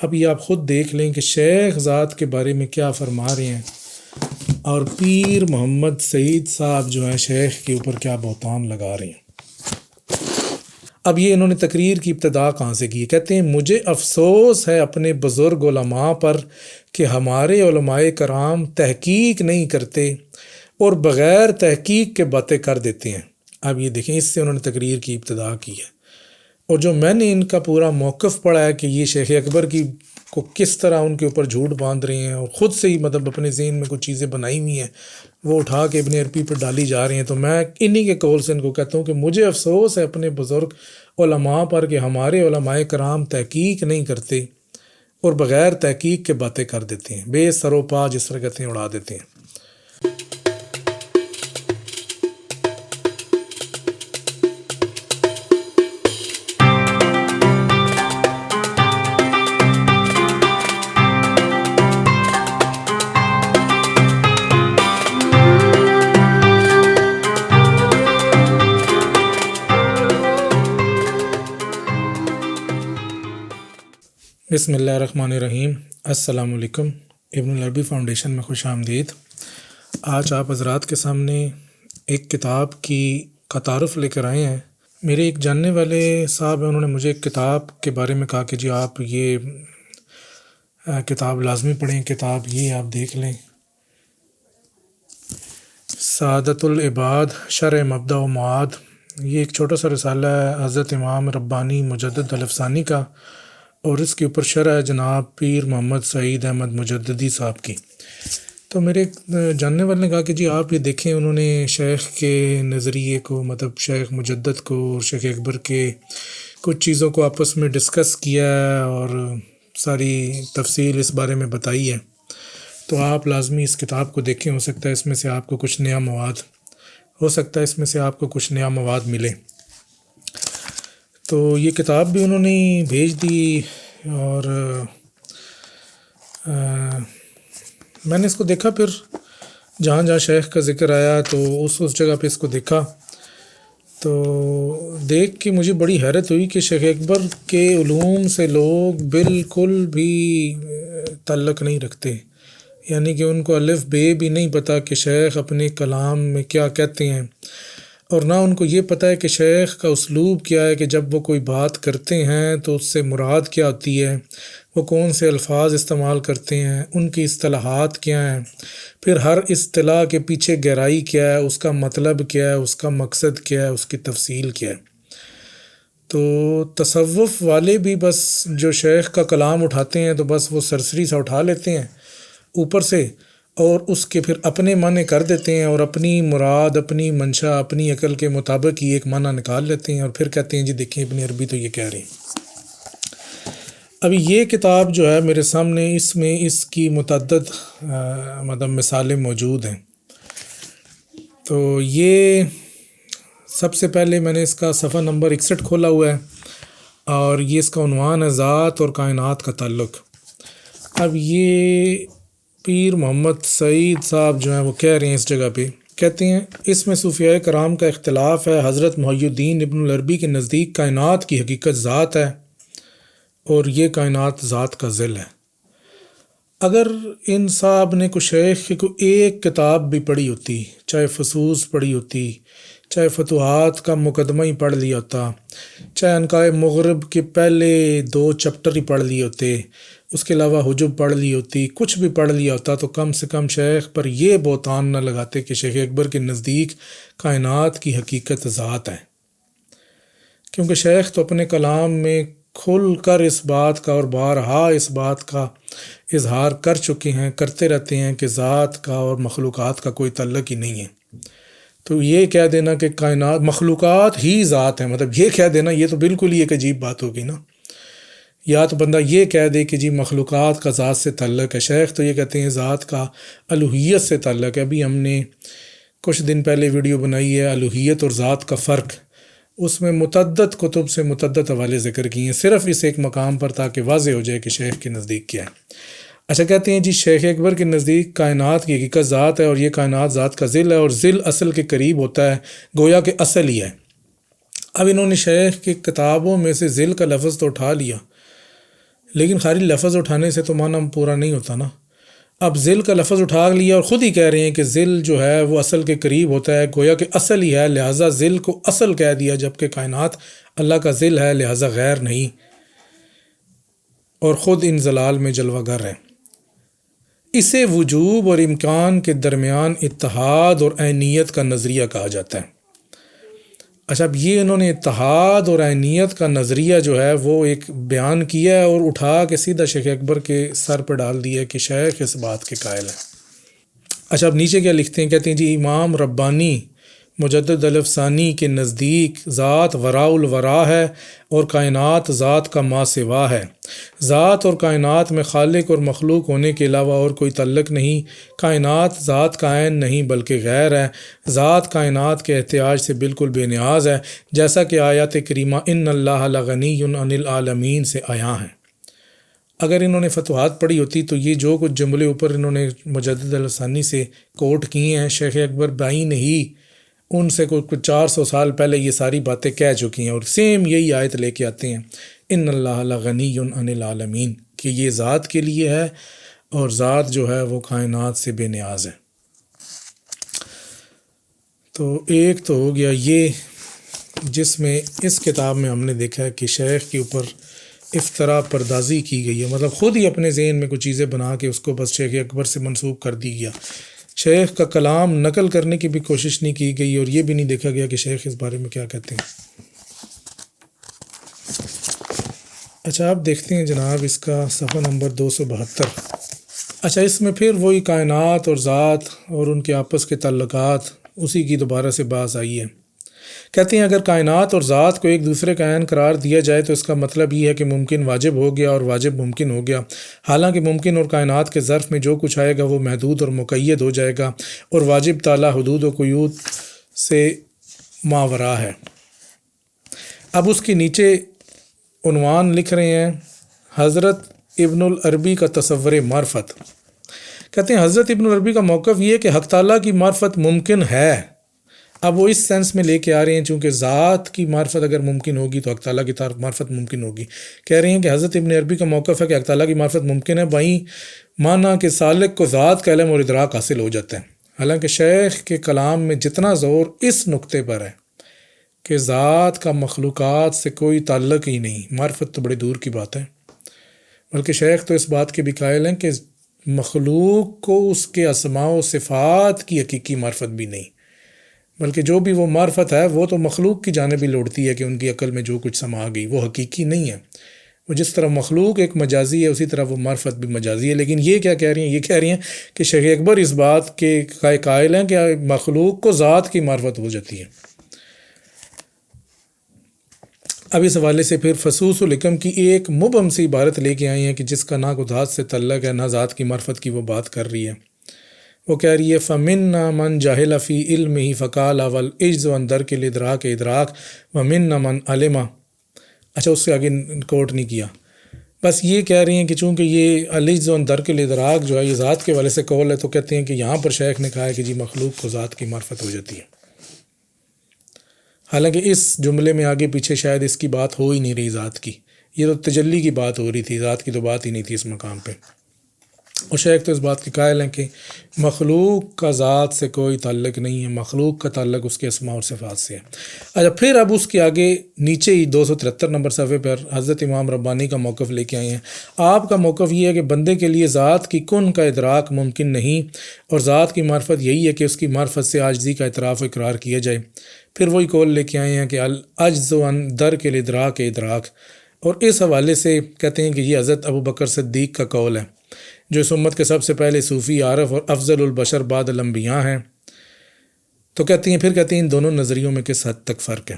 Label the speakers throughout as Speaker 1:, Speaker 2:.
Speaker 1: اب یہ آپ خود دیکھ لیں کہ شیخ ذات کے بارے میں کیا فرما رہے ہیں، اور پیر محمد سعید صاحب جو ہیں شیخ کے اوپر کیا بہتان لگا رہے ہیں۔ اب یہ انہوں نے تقریر کی ابتدا کہاں سے کی؟ کہتے ہیں مجھے افسوس ہے اپنے بزرگ علماء پر کہ ہمارے علماء کرام تحقیق نہیں کرتے اور بغیر تحقیق کے باتیں کر دیتے ہیں۔ اب یہ دیکھیں، اس سے انہوں نے تقریر کی ابتدا کی ہے، اور جو میں نے ان کا پورا موقف پڑھا ہے کہ یہ شیخ اکبر کی کو کس طرح ان کے اوپر جھوٹ باندھ رہے ہیں، اور خود سے ہی مطلب اپنے ذہن میں کچھ چیزیں بنائی ہوئی ہیں وہ اٹھا کے ابن عربی پر ڈالی جا رہی ہیں، تو میں انہی کے قول سے ان کو کہتا ہوں کہ مجھے افسوس ہے اپنے بزرگ علماء پر کہ ہمارے علماء کرام تحقیق نہیں کرتے اور بغیر تحقیق کے باتیں کر دیتے ہیں، بے سر و پا جس طرح کہتے ہیں اڑا دیتے ہیں۔ بسم اللہ الرحمن الرحیم۔ السلام علیکم، ابن العربی فاؤنڈیشن میں خوش آمدید۔ آج آپ حضرات کے سامنے ایک کتاب کا تعارف لے کر آئے ہیں۔ میرے ایک جاننے والے صاحب ہیں، انہوں نے مجھے ایک کتاب کے بارے میں کہا کہ جی آپ یہ کتاب لازمی پڑھیں، کتاب یہ آپ دیکھ لیں، سعادت العباد شرح مبدأ و معاد۔ یہ ایک چھوٹا سا رسالہ ہے حضرت امام ربانی مجدد الافسانی کا، اور اس کے اوپر شرح ہے جناب پیر محمد سعید احمد مجددی صاحب کی۔ تو میرے جاننے والے نے کہا کہ جی آپ یہ دیکھیں، انہوں نے شیخ کے نظریے کو، مطلب شیخ مجدد کو اور شیخ اکبر کے کچھ چیزوں کو آپس میں ڈسکس کیا ہے اور ساری تفصیل اس بارے میں بتائی ہے، تو آپ لازمی اس کتاب کو دیکھیں، ہو سکتا ہے اس میں سے آپ کو کچھ نیا مواد ملے۔ تو یہ کتاب بھی انہوں نے بھیج دی، اور میں نے اس کو دیکھا، پھر جہاں جہاں شیخ کا ذکر آیا تو اس جگہ پہ اس کو دیکھا، تو دیکھ کے مجھے بڑی حیرت ہوئی کہ شیخ اکبر کے علوم سے لوگ بالکل بھی تعلق نہیں رکھتے، یعنی کہ ان کو الف بے بھی نہیں پتہ کہ شیخ اپنے کلام میں کیا کہتے ہیں، اور نہ ان کو یہ پتہ ہے کہ شیخ کا اسلوب کیا ہے، کہ جب وہ کوئی بات کرتے ہیں تو اس سے مراد کیا ہوتی ہے، وہ کون سے الفاظ استعمال کرتے ہیں، ان کی اصطلاحات کیا ہیں، پھر ہر اصطلاح کے پیچھے گہرائی کیا ہے، اس کا مطلب کیا ہے، اس کا مقصد کیا ہے، اس کی تفصیل کیا ہے۔ تو تصوف والے بھی بس جو شیخ کا کلام اٹھاتے ہیں تو بس وہ سرسری سا اٹھا لیتے ہیں اوپر سے، اور اس کے پھر اپنے معنی کر دیتے ہیں، اور اپنی مراد، اپنی منشا، اپنی عقل کے مطابق ہی ایک معنی نکال لیتے ہیں، اور پھر کہتے ہیں جی دیکھیں ابن عربی تو یہ کہہ رہے ہیں۔ ابھی یہ کتاب جو ہے میرے سامنے، اس میں اس کی متعدد مطلب مثالیں موجود ہیں۔ تو یہ سب سے پہلے میں نے اس کا صفحہ نمبر 61 کھولا ہوا ہے، اور یہ اس کا عنوان ہے ذات اور کائنات کا تعلق۔ اب یہ پیر محمد سعید صاحب جو ہیں وہ کہہ رہے ہیں اس جگہ پہ، کہتے ہیں اس میں صوفیاء کرام کا اختلاف ہے۔ حضرت محی الدین ابن العربی کے نزدیک کائنات کی حقیقت ذات ہے، اور یہ کائنات ذات کا ذل ہے۔ اگر ان صاحب نے کوئی شیخ کی کوئی ایک کتاب بھی پڑھی ہوتی، چاہے فصوص پڑھی ہوتی، چاہے فتوحات کا مقدمہ ہی پڑھ لیا ہوتا، چاہے عنقائے مغرب کے پہلے 2 چپٹر ہی پڑھ لیے ہوتے، اس کے علاوہ حجب پڑھ لی ہوتی، کچھ بھی پڑھ لیا ہوتا، تو کم سے کم شیخ پر یہ بہتان نہ لگاتے کہ شیخ اکبر کے نزدیک کائنات کی حقیقت ذات ہے، کیونکہ شیخ تو اپنے کلام میں کھل کر اس بات کا اور بارہا اس بات کا اظہار کر چکے ہیں، کرتے رہتے ہیں کہ ذات کا اور مخلوقات کا کوئی تعلق ہی نہیں ہے۔ تو یہ کہہ دینا کہ کائنات مخلوقات ہی ذات ہیں، مطلب یہ کہہ دینا، یہ تو بالکل ہی ایک عجیب بات ہوگی نا۔ یا تو بندہ یہ کہہ دے کہ جی مخلوقات کا ذات سے تعلق ہے، شیخ تو یہ کہتے ہیں ذات کا الوہیت سے تعلق ہے۔ ابھی ہم نے کچھ دن پہلے ویڈیو بنائی ہے الوہیت اور ذات کا فرق، اس میں متعدد کتب سے متعدد حوالے ذکر کیے ہیں، صرف اس ایک مقام پر تاکہ واضح ہو جائے کہ شیخ کے نزدیک کیا ہے۔ اچھا، کہتے ہیں جی شیخ اکبر کے نزدیک کائنات کی حقیقت ذات ہے، اور یہ کائنات ذات کا ذل ہے، اور ذل اصل کے قریب ہوتا ہے، گویا کہ اصل ہی ہے۔ اب انہوں نے شیخ کی کتابوں میں سے ذل کا لفظ تو اٹھا لیا، لیکن خالی لفظ اٹھانے سے تو معنی پورا نہیں ہوتا نا. اب ذل کا لفظ اٹھا لیا اور خود ہی کہہ رہے ہیں کہ ذل جو ہے وہ اصل کے قریب ہوتا ہے، گویا کہ اصل ہی ہے، لہٰذا ذل کو اصل کہہ دیا، جبکہ کائنات اللہ کا ذل ہے، لہٰذا غیر نہیں، اور خود ان ضلال میں جلوہ گر ہے. اسے وجوب اور امکان کے درمیان اتحاد اور عینیت کا نظریہ کہا جاتا ہے. اچھا، اب یہ انہوں نے اتحاد اور عینیت کا نظریہ جو ہے وہ ایک بیان کیا ہے اور اٹھا کے سیدھا شیخ اکبر کے سر پہ ڈال دیا کہ شیخ اس بات کے قائل ہیں. اچھا، اب نیچے کیا لکھتے ہیں؟ کہتے ہیں جی امام ربانی مجدد الفسانی کے نزدیک ذات وراء الورا ہے اور کائنات ذات کا ما سوا ہے. ذات اور کائنات میں خالق اور مخلوق ہونے کے علاوہ اور کوئی تعلق نہیں. کائنات ذات کا عین نہیں بلکہ غیر ہے. ذات کائنات کے احتیاج سے بالکل بے نیاز ہے، جیسا کہ آیات کریمہ ان اللہ لغنی عن العالمین سے آیا ہیں. اگر انہوں نے فتوحات پڑھی ہوتی تو یہ جو کچھ جملے اوپر انہوں نے مجدد الفسانی سے کوٹ کیے ہیں، شیخ اکبر بائی نے ہی ان سے کچھ 400 سال پہلے یہ ساری باتیں کہہ چکی ہیں، اور سیم یہی آیت لے کے آتے ہیں ان اللہ لغنی عن العالمین، کہ یہ ذات کے لیے ہے اور ذات جو ہے وہ کائنات سے بے نیاز ہے. تو ایک تو ہو گیا یہ، جس میں اس کتاب میں ہم نے دیکھا ہے کہ شیخ کے اوپر افطرا پردازی کی گئی ہے، مطلب خود ہی اپنے ذہن میں کچھ چیزیں بنا کے اس کو بس شیخ اکبر سے منسوب کر دی گیا. شیخ کا کلام نقل کرنے کی بھی کوشش نہیں کی گئی، اور یہ بھی نہیں دیکھا گیا کہ شیخ اس بارے میں کیا کہتے ہیں. اچھا، آپ دیکھتے ہیں جناب اس کا صفحہ نمبر 272. اچھا، اس میں پھر وہی کائنات اور ذات اور ان کے آپس کے تعلقات، اسی کی دوبارہ سے بات آئی ہے. کہتے ہیں اگر کائنات اور ذات کو ایک دوسرے کا عین قرار دیا جائے تو اس کا مطلب یہ ہے کہ ممکن واجب ہو گیا اور واجب ممکن ہو گیا. حالانکہ ممکن اور کائنات کے ظرف میں جو کچھ آئے گا وہ محدود اور مقید ہو جائے گا، اور واجب تعالی حدود و قیود سے ماورا ہے. اب اس کے نیچے عنوان لکھ رہے ہیں حضرت ابن العربی کا تصور معرفت. کہتے ہیں حضرت ابن العربی کا موقف یہ ہے کہ حق تعالیٰ کی معرفت ممکن ہے. اب وہ اس سینس میں لے کے آ رہے ہیں چونکہ ذات کی معرفت اگر ممکن ہوگی تو حق تعالیٰ کی معرفت ممکن ہوگی. کہہ رہے ہیں کہ حضرت ابن عربی کا موقف ہے کہ حق تعالیٰ کی معرفت ممکن ہے، وہیں معنی کہ سالک کو ذات کا علم اور ادراک حاصل ہو جاتا ہے. حالانکہ شیخ کے کلام میں جتنا زور اس نقطے پر ہے کہ ذات کا مخلوقات سے کوئی تعلق ہی نہیں، معرفت تو بڑی دور کی بات ہے، بلکہ شیخ تو اس بات کے بھی قائل ہیں کہ مخلوق کو اس کے اسماء و صفات کی حقیقی معرفت بھی نہیں، بلکہ جو بھی وہ معرفت ہے وہ تو مخلوق کی جانب ہی لوٹتی ہے کہ ان کی عقل میں جو کچھ سما گئی، وہ حقیقی نہیں ہے. وہ جس طرح مخلوق ایک مجازی ہے اسی طرح وہ معرفت بھی مجازی ہے. لیکن یہ کیا کہہ رہی ہیں؟ یہ کہہ رہی ہیں کہ شیخ اکبر اس بات کے قائل ہیں کہ مخلوق کو ذات کی معرفت ہو جاتی ہے. اب اس حوالے سے پھر فصوص الحکم کی ایک مبہم سی عبارت لے کے آئی ہیں کہ جس کا نہ کو ذات سے تعلق ہے نہ ذات کی معرفت کی وہ بات کر رہی ہے. وہ کہہ رہی ہے فَمِنَّا مَنْ جَهِلَ فِي عِلْمِهِ فَقَالَ وَالْعِجْزُ عَنْ دَرْكِ الْإِدْرَاكِ إِدْرَاكٌ وَمِنَّا مَنْ عَلِمَ. اچھا، اس سے آگے کوٹ نہیں کیا، بس یہ کہہ رہی ہیں کہ چونکہ یہ العجز عن درک الادراک جو ہے یہ ذات کے والے سے قول ہے، تو کہتے ہیں کہ یہاں پر شیخ نے کہا ہے کہ جی مخلوق کو ذات کی معرفت ہو جاتی ہے. حالانکہ اس جملے میں آگے پیچھے شاید اس کی بات ہو ہی نہیں رہی ذات کی، یہ تو تجلی کی بات ہو رہی تھی، ذات کی تو بات ہی نہیں تھی اس مقام پہ. اور شیخ تو اس بات کے قائل ہیں کہ مخلوق کا ذات سے کوئی تعلق نہیں ہے، مخلوق کا تعلق اس کے اسماء اور صفات سے ہے. اچھا، پھر اب اس کے آگے نیچے ہی 273 نمبر صفحے پر حضرت امام ربانی کا موقف لے کے آئے ہیں. آپ کا موقف یہ ہے کہ بندے کے لیے ذات کی کن کا ادراک ممکن نہیں، اور ذات کی معرفت یہی ہے کہ اس کی معرفت سے عاجزی کا اعتراف و اقرار کیا جائے. پھر وہی قول لے کے آئے ہیں کہ العجز عن درک الادراک ادراک، اور اس حوالے سے کہتے ہیں کہ یہ حضرت ابو بکر صدیق کا قول ہے جو اس امت کے سب سے پہلے صوفی عارف اور افضل البشر بعد الانبیاء ہیں. تو کہتی ہیں پھر کہتی ہیں ان دونوں نظریوں میں کس حد تک فرق ہے.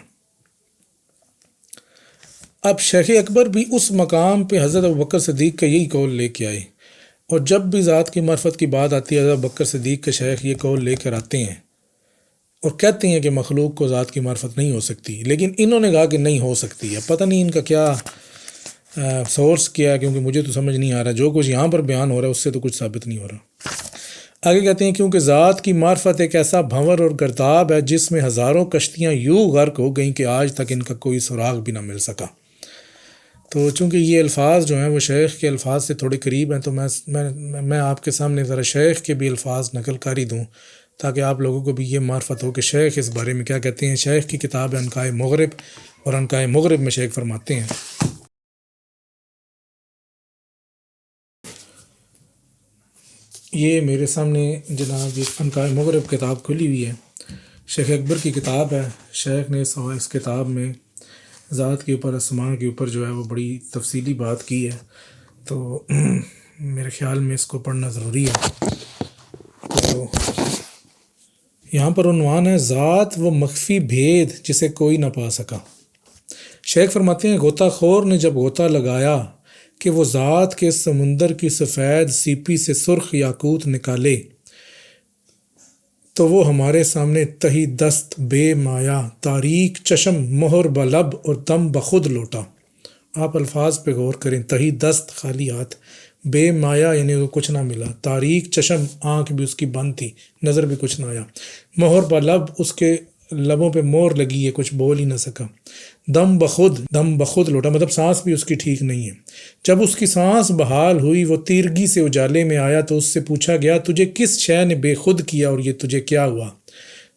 Speaker 1: اب شیخ اکبر بھی اس مقام پہ حضرت ابوبکر صدیق کا یہی قول لے کے آئے، اور جب بھی ذات کی معرفت کی بات آتی ہے حضرت ابوبکر صدیق کے شیخ یہ قول لے کر آتے ہیں اور کہتے ہیں کہ مخلوق کو ذات کی معرفت نہیں ہو سکتی، لیکن انہوں نے کہا کہ نہیں ہو سکتی ہے. پتہ نہیں ان کا کیا سورس کیا ہے، کیونکہ مجھے تو سمجھ نہیں آ رہا، جو کچھ یہاں پر بیان ہو رہا ہے اس سے تو کچھ ثابت نہیں ہو رہا. آگے کہتے ہیں کیونکہ ذات کی معرفت ایک ایسا بھنور اور گرداب ہے جس میں ہزاروں کشتیاں یوں غرق ہو گئیں کہ آج تک ان کا کوئی سراغ بھی نہ مل سکا. تو چونکہ یہ الفاظ جو ہیں وہ شیخ کے الفاظ سے تھوڑے قریب ہیں، تو میں آپ کے سامنے ذرا شیخ کے بھی الفاظ نقل کاری دوں تاکہ آپ لوگوں کو بھی یہ معرفت ہو کہ شیخ اس بارے میں کیا کہتے ہیں۔ شیخ کی کتاب ہے عنقائے مغرب، اور عنقائے مغرب میں شیخ فرماتے ہیں، یہ میرے سامنے جناب یہ عنقائے مغرب کتاب کھلی ہوئی ہے، شیخ اکبر کی کتاب ہے۔ شیخ نے اس کتاب میں ذات کے اوپر، اسماء کے اوپر جو ہے وہ بڑی تفصیلی بات کی ہے، تو میرے خیال میں اس کو پڑھنا ضروری ہے۔ تو یہاں پر عنوان ہے ذات و مخفی بھید جسے کوئی نہ پا سکا۔ شیخ فرماتے ہیں غوطہ خور نے جب غوطہ لگایا کہ وہ ذات کے سمندر کی سفید سیپی سے سرخ یاقوت نکالے، تو وہ ہمارے سامنے تہی دست بے مایا، تاریک چشم، مہر بلب اور دم بخود لوٹا۔ آپ الفاظ پہ غور کریں، تہی دست خالی ہاتھ، بے مایا یعنی وہ کچھ نہ ملا، تاریک چشم آنکھ بھی اس کی بند تھی، نظر بھی کچھ نہ آیا، مہر بلب اس کے لبوں پہ مور لگی ہے، کچھ بول ہی نہ سکا، دم بخود لوٹا مطلب سانس بھی اس کی ٹھیک نہیں ہے۔ جب اس کی سانس بحال ہوئی، وہ تیرگی سے اجالے میں آیا تو اس سے پوچھا گیا تجھے کس شے نے بے خود کیا اور یہ تجھے کیا ہوا؟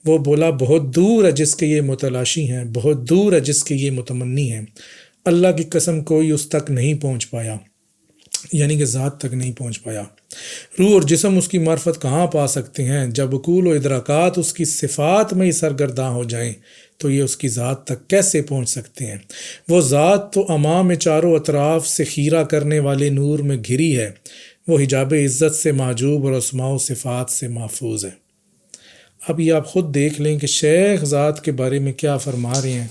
Speaker 1: وہ بولا بہت دور ہے جس کے یہ متلاشی ہیں، بہت دور ہے جس کے یہ متمنی ہیں، اللہ کی قسم کوئی اس تک نہیں پہنچ پایا، یعنی کہ ذات تک نہیں پہنچ پایا۔ روح اور جسم اس کی معرفت کہاں پا سکتے ہیں؟ جب عقول و ادراکات اس کی صفات میں ہی سرگرداں ہو جائیں تو یہ اس کی ذات تک کیسے پہنچ سکتے ہیں؟ وہ ذات تو امام چاروں اطراف سے خیرہ کرنے والے نور میں گھری ہے، وہ حجاب عزت سے محجوب اور اسماء و صفات سے محفوظ ہے۔ اب یہ آپ خود دیکھ لیں کہ شیخ ذات کے بارے میں کیا فرما رہے ہیں،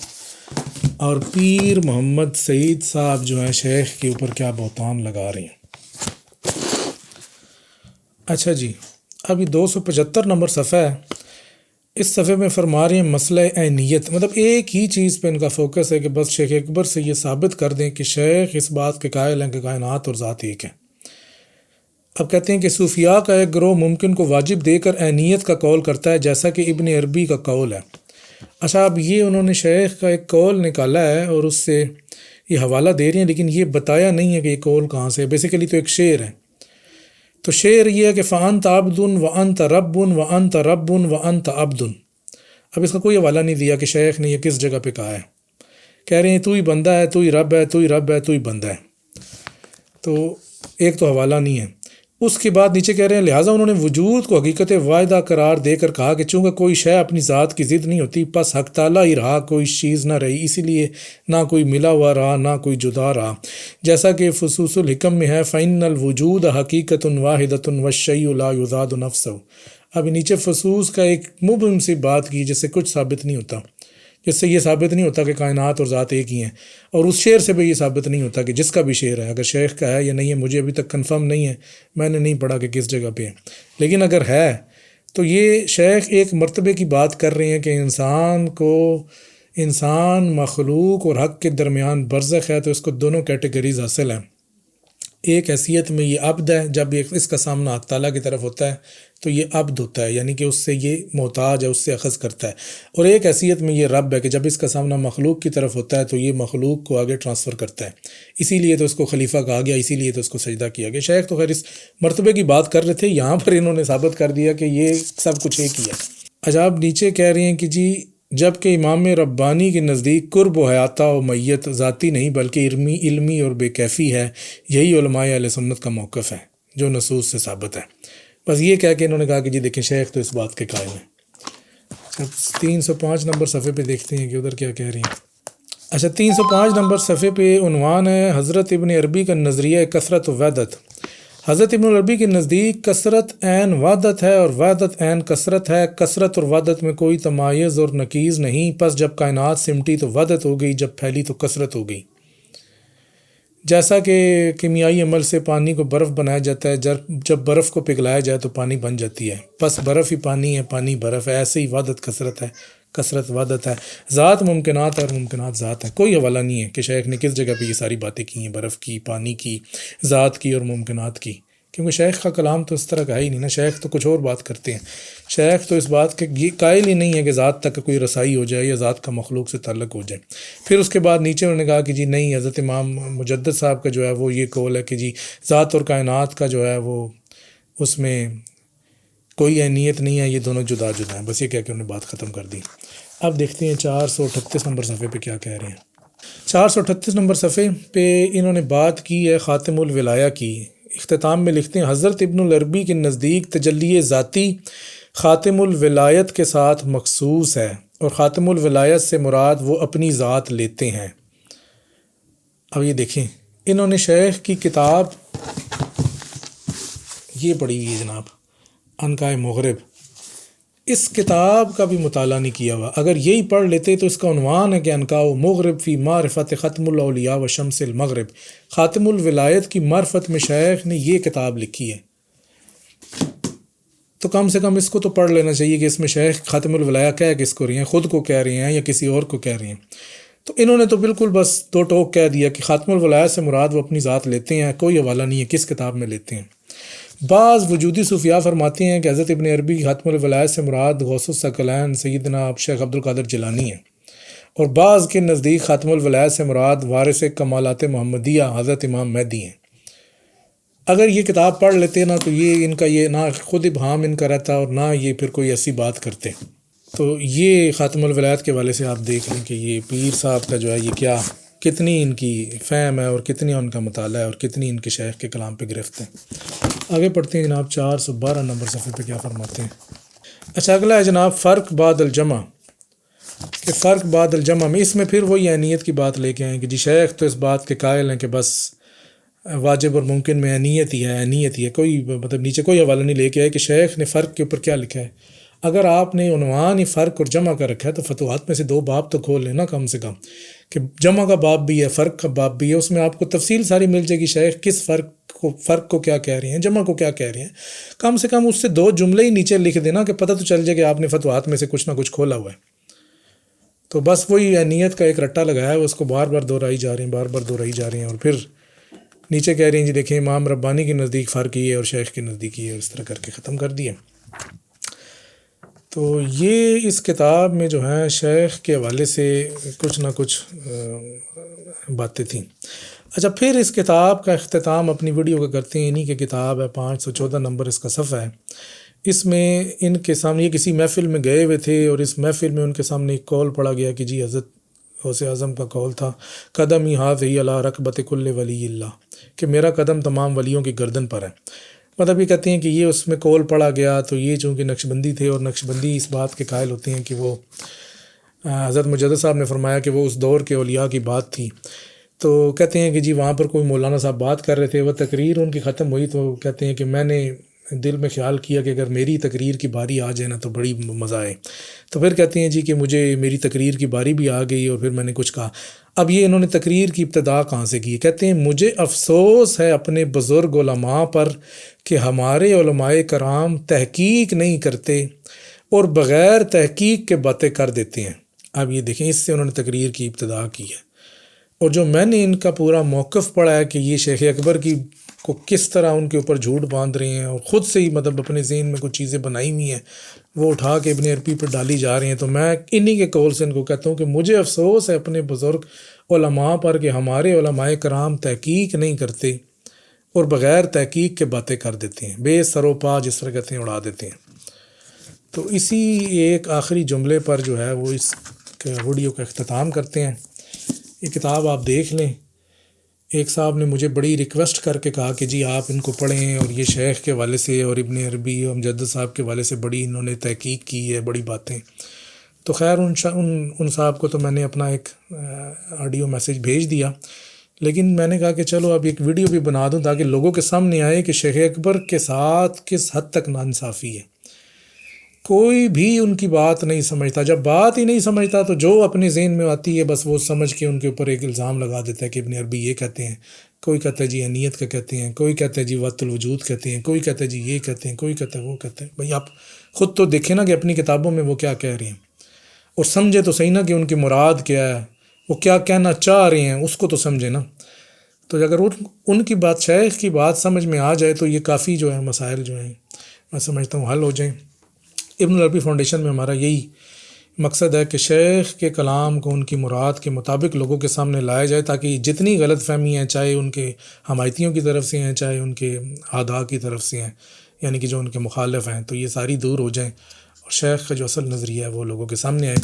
Speaker 1: اور پیر محمد سعید صاحب جو ہیں شیخ کے اوپر کیا بہتان لگا رہے ہیں۔ اچھا جی، اب یہ 275 نمبر صفحہ ہے، اس صفحے میں فرما رہے ہیں مسئلہ عینیت، مطلب ایک ہی چیز پہ ان کا فوکس ہے کہ بس شیخ اکبر سے یہ ثابت کر دیں کہ شیخ اس بات کے قائل ہیں کہ کائنات اور ذات ایک ہے۔ اب کہتے ہیں کہ صوفیاء کا ایک گروہ ممکن کو واجب دے کر عینیت کا قول کرتا ہے، جیسا کہ ابن عربی کا قول ہے۔ اچھا، اب یہ انہوں نے شیخ کا ایک قول نکالا ہے اور اس سے یہ حوالہ دے رہے ہیں، لیکن یہ بتایا نہیں ہے کہ یہ قول کہاں سے ہے۔ بیسیکلی تو ایک شعر ہے، تو شعر یہ ہے کہ فَأَنْتَ عَبْدٌ وَأَنْتَ رَبٌّ وَأَنْتَ رَبٌّ وَأَنْتَ عَبْدٌ۔ اب اس کا کوئی حوالہ نہیں دیا کہ شیخ نے یہ کس جگہ پہ کہا ہے، کہہ رہے ہیں تو ہی بندہ ہے، تو ہی رب ہے، تو ہی رب ہے، تو ہی بندہ ہے، تو ایک تو حوالہ نہیں ہے۔ اس کے بعد نیچے کہہ رہے ہیں لہٰذا انہوں نے وجود کو حقیقت واحدہ قرار دے کر کہا کہ چونکہ کوئی شے اپنی ذات کی ضد نہیں ہوتی، پس حق تعالیٰ ہی رہا، کوئی چیز نہ رہی، اسی لیے نہ کوئی ملا ہوا رہا نہ کوئی جدا رہا، جیسا کہ فصوص الحکم میں ہے فَإِنَّ الْوُجُودَ حَقِيقَةٌ وَاحِدَةٌ وَالشَّيْءُ لَا يُضَادُ نَفْسَهُ۔ اب نیچے فصوص کا ایک مبہم سی بات کی جس سے کچھ ثابت نہیں ہوتا، جس سے یہ ثابت نہیں ہوتا کہ کائنات اور ذات ایک ہی ہیں، اور اس شعر سے بھی یہ ثابت نہیں ہوتا کہ جس کا بھی شعر ہے، اگر شیخ کا ہے یا نہیں ہے مجھے ابھی تک کنفرم نہیں ہے، میں نے نہیں پڑھا کہ کس جگہ پہ ہے، لیکن اگر ہے تو یہ شیخ ایک مرتبے کی بات کر رہے ہیں کہ انسان مخلوق اور حق کے درمیان برزخ ہے، تو اس کو دونوں کیٹیگریز حاصل ہیں۔ ایک حیثیت میں یہ عبد ہے، جب اس کا سامنا حق تعالیٰ کی طرف ہوتا ہے تو یہ عبد ہوتا ہے، یعنی کہ اس سے یہ محتاج ہے، اس سے اخذ کرتا ہے، اور ایک حیثیت میں یہ رب ہے کہ جب اس کا سامنا مخلوق کی طرف ہوتا ہے تو یہ مخلوق کو آگے ٹرانسفر کرتا ہے، اسی لیے تو اس کو خلیفہ کہا گیا، اسی لیے تو اس کو سجدہ کیا گیا۔ شیخ تو خیر اس مرتبے کی بات کر رہے تھے، یہاں پر انہوں نے ثابت کر دیا کہ یہ سب کچھ ایک ہی ہے۔ عجاب نیچے کہہ رہے ہیں کہ جی جب کہ امام ربانی کے نزدیک قرب و حیاتہ و میت ذاتی نہیں بلکہ علمی اور بے کیفی ہے، یہی علماء اہل سنت کا موقف ہے جو نصوص سے ثابت ہے۔ بس یہ کہہ کے انہوں نے کہا کہ جی دیکھیں شیخ تو اس بات کے قائل ہیں۔ اب 305 نمبر صفحے پہ دیکھتے ہیں کہ ادھر کیا کہہ رہی ہیں۔ اچھا، 305 نمبر صفحے پہ عنوان ہے حضرت ابن عربی کا نظریہ کثرت و وحدت۔ حضرت ابن عربی کے نزدیک کثرت عین وحدت ہے اور وحدت عین کثرت ہے، کثرت اور وحدت میں کوئی تمایز اور نقیض نہیں، پس جب کائنات سمٹی تو وحدت ہو گئی، جب پھیلی تو کثرت ہو گئی۔ جیسا کہ کیمیائی عمل سے پانی کو برف بنایا جاتا ہے، جب برف کو پگھلایا جائے تو پانی بن جاتی ہے، پس برف ہی پانی ہے، پانی برف ہے، ایسے ہی وحدت کثرت ہے، کثرت وحدت ہے، ذات ممکنات ہے اور ممکنات ذات ہے۔ کوئی حوالہ نہیں ہے کہ شیخ نے کس جگہ پہ یہ ساری باتیں کی ہیں، برف کی، پانی کی، ذات کی اور ممکنات کی، کیونکہ شیخ کا کلام تو اس طرح کا ہے ہی نہیں نا، شیخ تو کچھ اور بات کرتے ہیں، شیخ تو اس بات کے یہ قائل ہی نہیں ہے کہ ذات تک کوئی رسائی ہو جائے یا ذات کا مخلوق سے تعلق ہو جائے۔ پھر اس کے بعد نیچے انہوں نے کہا کہ جی نہیں، حضرت امام مجدد صاحب کا جو ہے وہ یہ قول ہے کہ جی ذات اور کائنات کا جو ہے وہ اس میں کوئی اہمیت نہیں ہے، یہ دونوں جدا جدا ہیں، بس یہ کہہ کے انہوں نے بات ختم کر دی۔ اب دیکھتے ہیں 438 نمبر صفحے پہ کیا کہہ رہے ہیں۔ 438 نمبر صفحے پہ انہوں نے بات کی ہے خاتم الولایہ کی۔ اختتام میں لکھتے ہیں حضرت ابن العربی کے نزدیک تجلی ذاتی خاتم الولایت کے ساتھ مخصوص ہے، اور خاتم الولایت سے مراد وہ اپنی ذات لیتے ہیں۔ اب یہ دیکھیں، انہوں نے شیخ کی کتاب یہ پڑھی ہوئی ہے جناب، عنقائے مغرب، اس کتاب کا بھی مطالعہ نہیں کیا ہوا۔ اگر یہی پڑھ لیتے تو اس کا عنوان ہے کہ عنقاء مغرب فی معرفت ختم الاولیاء و شمس المغرب، خاتم الولایت کی معرفت میں شیخ نے یہ کتاب لکھی ہے، تو کم سے کم اس کو تو پڑھ لینا چاہیے کہ اس میں شیخ خاتم الولایہ کہہ کس کو رہے ہیں، خود کو کہہ رہے ہیں یا کسی اور کو کہہ رہے ہیں۔ تو انہوں نے تو بالکل بس دو ٹوک کہہ دیا کہ خاتم الولایہ سے مراد وہ اپنی ذات لیتے ہیں، کوئی حوالہ نہیں ہے کس کتاب میں لیتے ہیں۔ بعض وجودی صوفیاء فرماتے ہیں کہ حضرت ابن عربی کی خاتم الولایہ سے مراد غوث الثقلین سیدنا شیخ عبد القادر جیلانی ہے، اور بعض کے نزدیک خاتم الولایہ سے مراد وارث کمالات محمدیہ حضرت امام مہدی ہیں۔ اگر یہ کتاب پڑھ لیتے نا تو یہ ان کا یہ نہ خود ابہام ان کا رہتا اور نہ یہ پھر کوئی ایسی بات کرتے۔ تو یہ خاتم الولایت کے حوالے سے آپ دیکھ لیں کہ یہ پیر صاحب کا جو ہے یہ کیا کتنی ان کی فہم ہے اور کتنی ان کا مطالعہ ہے اور کتنی ان کے شیخ کے کلام پہ گرفت ہے۔ آگے پڑھتے ہیں جناب 412 نمبر صفحے پہ کیا فرماتے ہیں۔ اچھا اگلا ہے جناب فرق بعد الجمع، کہ فرق بعد الجمع میں اس میں پھر وہی عینیت کی بات لے کے آئیں کہ جی شیخ تو اس بات کے قائل ہیں کہ بس واجب اور ممکن میں عینیت ہی ہے، عینیت ہی ہے، کوئی مطلب نیچے کوئی حوالہ نہیں لے کے آئے کہ شیخ نے فرق کے اوپر کیا لکھا ہے۔ اگر آپ نے عنوان ہی فرق اور جمع کا رکھا ہے تو فتوحات میں سے 2 باب تو کھول لینا کم سے کم، کہ جمع کا باب بھی ہے فرق کا باب بھی ہے، اس میں آپ کو تفصیل ساری مل جائے گی شیخ کس فرق کو کیا کہہ رہے ہیں، جمع کو کیا کہہ رہے ہیں۔ کم سے کم اس سے 2 جملے ہی نیچے لکھ دینا کہ پتہ تو چل جائے کہ آپ نے فتوحات میں سے کچھ نہ کچھ کھولا ہوا ہے۔ تو بس وہی نیت کا ایک رٹا لگایا ہے، اس کو بار بار دہرائی جا رہے ہیں، بار بار دہرائی جا رہے ہیں، اور پھر نیچے کہہ رہے ہیں جی دیکھیں امام ربانی کے نزدیک فرق یہ ہے اور شیخ کے نزدیک یہ ہے، اس طرح کر کے ختم کر دیا۔ تو یہ اس کتاب میں جو ہے شیخ کے حوالے سے کچھ نہ کچھ باتیں تھیں۔ اچھا پھر اس کتاب کا اختتام اپنی ویڈیو کا کرتے ہیں، انہی کی کتاب ہے 514 نمبر اس کا صفحہ ہے۔ اس میں ان کے سامنے یہ کسی محفل میں گئے ہوئے تھے اور اس محفل میں ان کے سامنے ایک قول پڑھا گیا کہ جی حضرت غوث اعظم کا قول تھا قدمی ہاذہی علی رکبۃ کل ولی اللہ، کہ میرا قدم تمام ولیوں کی گردن پر ہے۔ مطلب یہ کہتے ہیں کہ یہ اس میں قول پڑھا گیا تو یہ چونکہ نقشبندی تھے اور نقشبندی اس بات کے قائل ہوتے ہیں کہ وہ حضرت مجدد صاحب نے فرمایا کہ وہ اس دور کے اولیاء کی بات تھی، تو کہتے ہیں کہ جی وہاں پر کوئی مولانا صاحب بات کر رہے تھے، وہ تقریر ان کی ختم ہوئی تو کہتے ہیں کہ میں نے دل میں خیال کیا کہ اگر میری تقریر کی باری آ جائے نا تو بڑی مزہ آئے، تو پھر کہتے ہیں جی کہ مجھے میری تقریر کی باری بھی آ گئی اور پھر میں نے کچھ کہا۔ اب یہ انہوں نے تقریر کی ابتدا کہاں سے کی؟ کہتے ہیں مجھے افسوس ہے اپنے بزرگ علماء پر کہ ہمارے علماء کرام تحقیق نہیں کرتے اور بغیر تحقیق کے باتیں کر دیتے ہیں۔ اب یہ دیکھیں اس سے انہوں نے تقریر کی ابتدا کی ہے، اور جو میں نے ان کا پورا موقف پڑھا ہے کہ یہ شیخ اکبر کی کو کس طرح ان کے اوپر جھوٹ باندھ رہے ہیں اور خود سے ہی مطلب اپنے ذہن میں کچھ چیزیں بنائی ہوئی ہیں وہ اٹھا کے ابن عربی پر ڈالی جا رہی ہیں، تو میں انہی کے قول سے ان کو کہتا ہوں کہ مجھے افسوس ہے اپنے بزرگ علماء پر کہ ہمارے علماء کرام تحقیق نہیں کرتے اور بغیر تحقیق کے باتیں کر دیتے ہیں، بے سر و پا جس طرح کہتے ہیں اڑا دیتے ہیں۔ تو اسی ایک آخری جملے پر جو ہے وہ اس ویڈیو کا اختتام کرتے ہیں۔ یہ کتاب آپ دیکھ لیں۔ ایک صاحب نے مجھے بڑی ریکویسٹ کر کے کہا کہ جی آپ ان کو پڑھیں، اور یہ شیخ کے حوالے سے اور ابن عربی اور مجدد صاحب کے حوالے سے بڑی انہوں نے تحقیق کی ہے، بڑی باتیں۔ تو خیر ان صاحب کو تو میں نے اپنا ایک آڈیو میسیج بھیج دیا، لیکن میں نے کہا کہ چلو اب ایک ویڈیو بھی بنا دوں تاکہ لوگوں کے سامنے آئے کہ شیخ اکبر کے ساتھ کس حد تک ناانصافی ہے۔ کوئی بھی ان کی بات نہیں سمجھتا، جب بات ہی نہیں سمجھتا تو جو اپنے ذہن میں آتی ہے بس وہ سمجھ کے ان کے اوپر ایک الزام لگا دیتا ہے کہ ابن عربی یہ کہتے ہیں، کوئی کہتا ہے جی انیت کا کہتے ہیں، کوئی کہتا ہے جی وقت الوجود کہتے ہیں، کوئی کہتا ہے جی یہ کہتے ہیں، کوئی کہتا ہے وہ کہتے ہیں۔ بھئی آپ خود تو دیکھیں نا کہ اپنی کتابوں میں وہ کیا کہہ رہے ہیں، اور سمجھے تو صحیح نا کہ ان کی مراد کیا ہے، وہ کیا کہنا چاہ رہے ہیں اس کو تو سمجھے نا۔ تو اگر ان کی بات، شیخ کی بات سمجھ میں آ جائے تو یہ کافی جو ہے مسائل جو ہیں میں سمجھتا ہوں حل ہو جائیں۔ ابن العربی فاؤنڈیشن میں ہمارا یہی مقصد ہے کہ شیخ کے کلام کو ان کی مراد کے مطابق لوگوں کے سامنے لایا جائے، تاکہ جتنی غلط فہمی ہیں، چاہے ان کے حمایتیوں کی طرف سے ہیں، چاہے ان کے اعداء کی طرف سے ہیں، یعنی کہ جو ان کے مخالف ہیں، تو یہ ساری دور ہو جائیں اور شیخ کا جو اصل نظریہ ہے وہ لوگوں کے سامنے آئے۔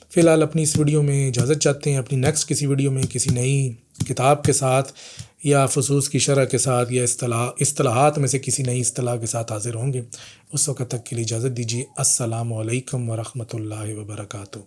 Speaker 1: فی الحال اپنی اس ویڈیو میں اجازت چاہتے ہیں، اپنی نیکسٹ کسی ویڈیو میں کسی نئی کتاب کے ساتھ یا فصوص کی شرح کے ساتھ یا اصطلاحات میں سے کسی نئی اصطلاح کے ساتھ حاضر ہوں گے۔ اس وقت تک کے لیے اجازت دیجیے۔ السلام علیکم ورحمۃ اللہ وبرکاتہ۔